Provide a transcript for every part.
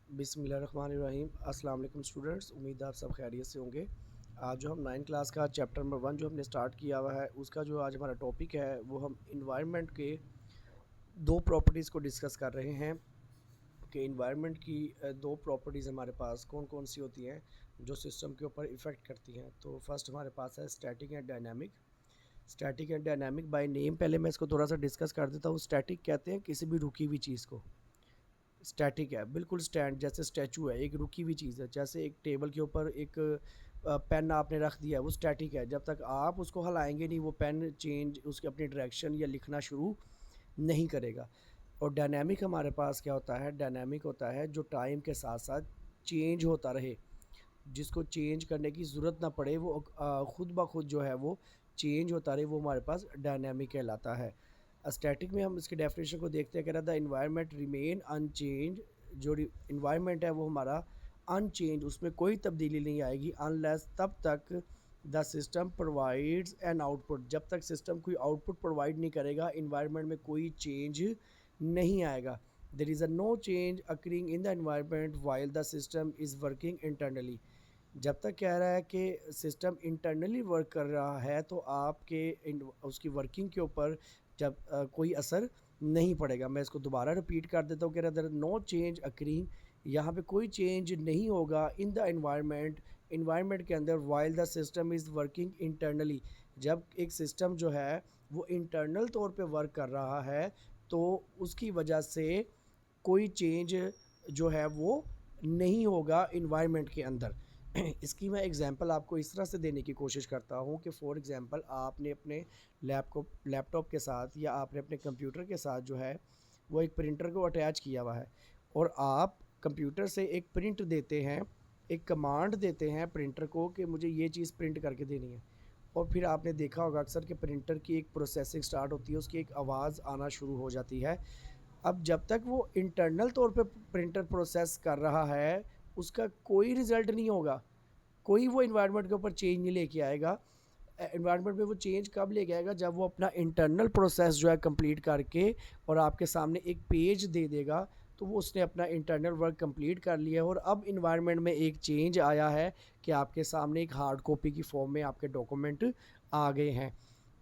बिस्मिल्लाहिर्रहमानिर्रहीम। अस्सलाम वालेकुम स्टूडेंट्स, उम्मीद है आप सब खैरियत से होंगे। आज जो हम 9 क्लास का चैप्टर नंबर 1 जो हमने स्टार्ट किया हुआ है, उसका जो आज हमारा टॉपिक है वो हम इन्वायरमेंट के दो प्रॉपर्टीज़ को डिस्कस कर रहे हैं कि इन्वायरमेंट की दो प्रॉपर्टीज़ हमारे पास कौन कौन सी होती हैं जो सिस्टम के ऊपर इफ़ेक्ट करती हैं। तो फर्स्ट हमारे पास है static and dynamic. Static and dynamic by name पहले मैं इसको थोड़ा सा डिस्कस कर देता हूँ। स्टैटिक कहते हैं किसी भी रुकी हुई चीज़ को, स्टैटिक है बिल्कुल स्टैंड, जैसे स्टैचू है, एक रुकी हुई चीज़ है। जैसे एक टेबल के ऊपर एक पेन आपने रख दिया है, वो स्टैटिक है। जब तक आप उसको हिलाएंगे नहीं वो पेन चेंज उसकी अपनी डायरेक्शन या लिखना शुरू नहीं करेगा। और डायनामिक हमारे पास क्या होता है, डायनामिक होता है जो टाइम के साथ साथ चेंज होता रहे, जिसको चेंज करने की ज़रूरत ना पड़े, वो खुद ब खुद जो है वो चेंज होता रहे, वो हमारे पास डायनामिक कहलाता है। स्टैटिक में हम इसके डेफिनेशन को देखते हैं, कह रहा द इन्वायरमेंट रिमेन अनचेंज। जो इन्वायरमेंट है वो हमारा अनचेंज, उसमें कोई तब्दीली नहीं आएगी अनलेस, तब तक the system provides an output, जब तक सिस्टम कोई आउटपुट प्रोवाइड नहीं करेगा इन्वायरमेंट में कोई चेंज नहीं आएगा। There is a no change occurring in the environment while the system is working internally. जब तक कह रहा है कि सिस्टम इंटरनली वर्क कर रहा है तो आपके उसकी वर्किंग के ऊपर जब कोई असर नहीं पड़ेगा। मैं इसको दोबारा रिपीट कर देता हूँ, कह रहा है नो चेंज अकरिंग, यहाँ पे कोई चेंज नहीं होगा इन द इन्वायरमेंट, इन्वायरमेंट के अंदर, while the system is working internally, जब एक सिस्टम जो है वो इंटरनल तौर पे वर्क कर रहा है तो उसकी वजह से कोई चेंज जो है वो नहीं होगा इन्वायरमेंट के अंदर। इसकी मैं एग्जांपल आपको इस तरह से देने की कोशिश करता हूँ कि फॉर एग्जांपल आपने अपने लैपटॉप के साथ या आपने अपने कंप्यूटर के साथ जो है वो एक प्रिंटर को अटैच किया हुआ है, और आप कंप्यूटर से एक प्रिंट देते हैं, एक कमांड देते हैं प्रिंटर को कि मुझे ये चीज़ प्रिंट करके देनी है। और फिर आपने देखा होगा अक्सर कि प्रिंटर की एक प्रोसेसिंग स्टार्ट होती है, उसकी एक आवाज़ आना शुरू हो जाती है। अब जब तक वो इंटरनल तौर पे प्रिंटर प्रोसेस कर रहा है उसका कोई रिज़ल्ट नहीं होगा, कोई वो इन्वायरमेंट के ऊपर चेंज नहीं लेके आएगा। इन्वायरमेंट में वो चेंज कब लेके आएगा, जब वो अपना इंटरनल प्रोसेस जो है कंप्लीट करके और आपके सामने एक पेज दे देगा, तो वो उसने अपना इंटरनल वर्क कंप्लीट कर लिया है और अब इन्वायरमेंट में एक चेंज आया है कि आपके सामने एक हार्ड कॉपी की फॉर्म में आपके डॉक्यूमेंट आ गए हैं।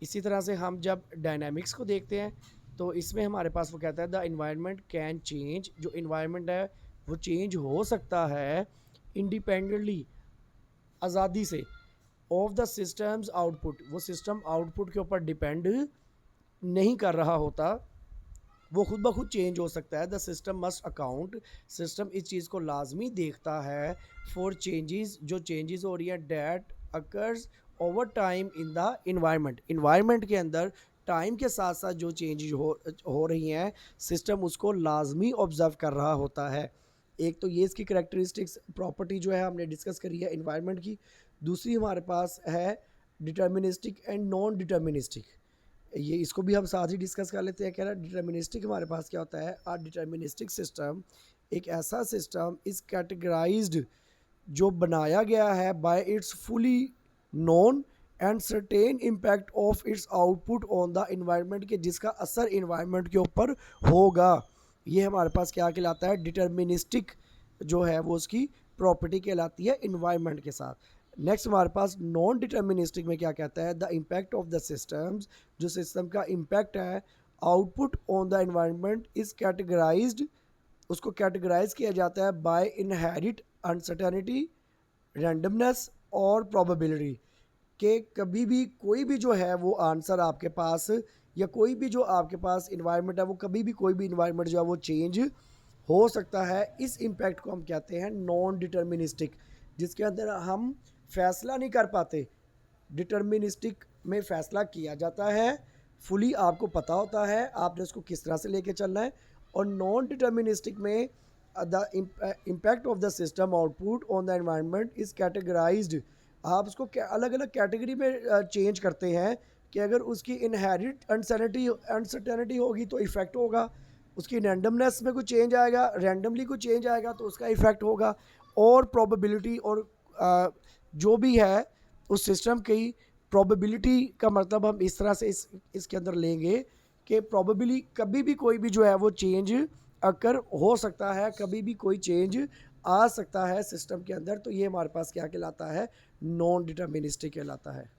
इसी तरह से हम जब डायनामिक्स को देखते हैं तो इसमें हमारे पास वो कहता है द इन्वायरमेंट कैन चेंज, जो इन्वायरमेंट है वो चेंज हो सकता है इंडिपेंडेंटली, आज़ादी से, ऑफ द सिस्टम्स आउटपुट, वो सिस्टम आउटपुट के ऊपर डिपेंड नहीं कर रहा होता, वो खुद ब खुद चेंज हो सकता है। The system must account, system इस चीज़ को लाजमी देखता है फॉर चेंजेस, जो चेंजेस हो रही है that occurs over time in the environment, environment के अंदर टाइम के साथ साथ जो चेंजेस हो रही हैं सिस्टम उसको लाजमी ऑब्ज़र्व कर रहा होता है। एक तो ये इसकी करेक्टरिस्टिक्स प्रॉपर्टी जो है हमने डिस्कस करी है इन्वायरमेंट की। दूसरी हमारे पास है डिटर्मिनिस्टिक एंड नॉन डिटर्मिनिस्टिक, ये इसको भी हम साथ ही डिस्कस कर लेते हैं। कह रहा है डिटर्मिनिस्टिक हमारे पास क्या होता है, आ डिटर्मिनिस्टिक सिस्टम एक ऐसा सिस्टम इस कैटेगराइज्ड जो बनाया गया है bye it's fully known and certain impact of its output on the environment, के जिसका असर इन्वायरमेंट के ऊपर होगा। ये हमारे पास क्या कहलाता है, डिटर्मिनिस्टिक जो है वो उसकी प्रॉपर्टी कहलाती है इन्वायरमेंट के साथ। नेक्स्ट हमारे पास नॉन डिटर्मिनिस्टिक में क्या कहता है, the impact of the systems, जो सिस्टम का इम्पैक्ट है output on the environment is categorised, उसको कैटेगराइज किया जाता है बाय इनहेरिट अनसर्टेनिटी, रैंडमनेस और प्रोबेबिलिटी, कि कभी भी कोई भी जो है वो आंसर आपके पास या कोई भी जो आपके पास इन्वायरमेंट है वो कभी भी कोई भी इन्वायरमेंट जो है वो चेंज हो सकता है। इस इम्पैक्ट को हम कहते हैं नॉन डिटर्मिनिस्टिक, जिसके अंदर हम फैसला नहीं कर पाते। डिटर्मिनिस्टिक में फ़ैसला किया जाता है, फुली आपको पता होता है आपने उसको किस तरह से लेके चलना है। और नॉन डिटर्मिनिस्टिक में the impact of the system output on the environment is categorised, आप उसको अलग अलग कैटेगरी में चेंज करते हैं कि अगर उसकी इनहेरिट अनसर्टेनिटी होगी तो इफ़ेक्ट होगा, उसकी रैंडमनेस में कुछ चेंज आएगा, रैंडमली कुछ चेंज आएगा तो उसका इफ़ेक्ट होगा, और प्रोबेबिलिटी और जो भी है उस सिस्टम की प्रोबेबिलिटी का मतलब हम इस तरह से इसके अंदर लेंगे कि प्रोबेबली कभी भी कोई भी जो है वो चेंज अगर हो सकता है कभी भी कोई चेंज आ सकता है सिस्टम के अंदर, तो ये हमारे पास क्या कहलाता है, नॉन डिटर्मिनिस्टिक कहलाता है।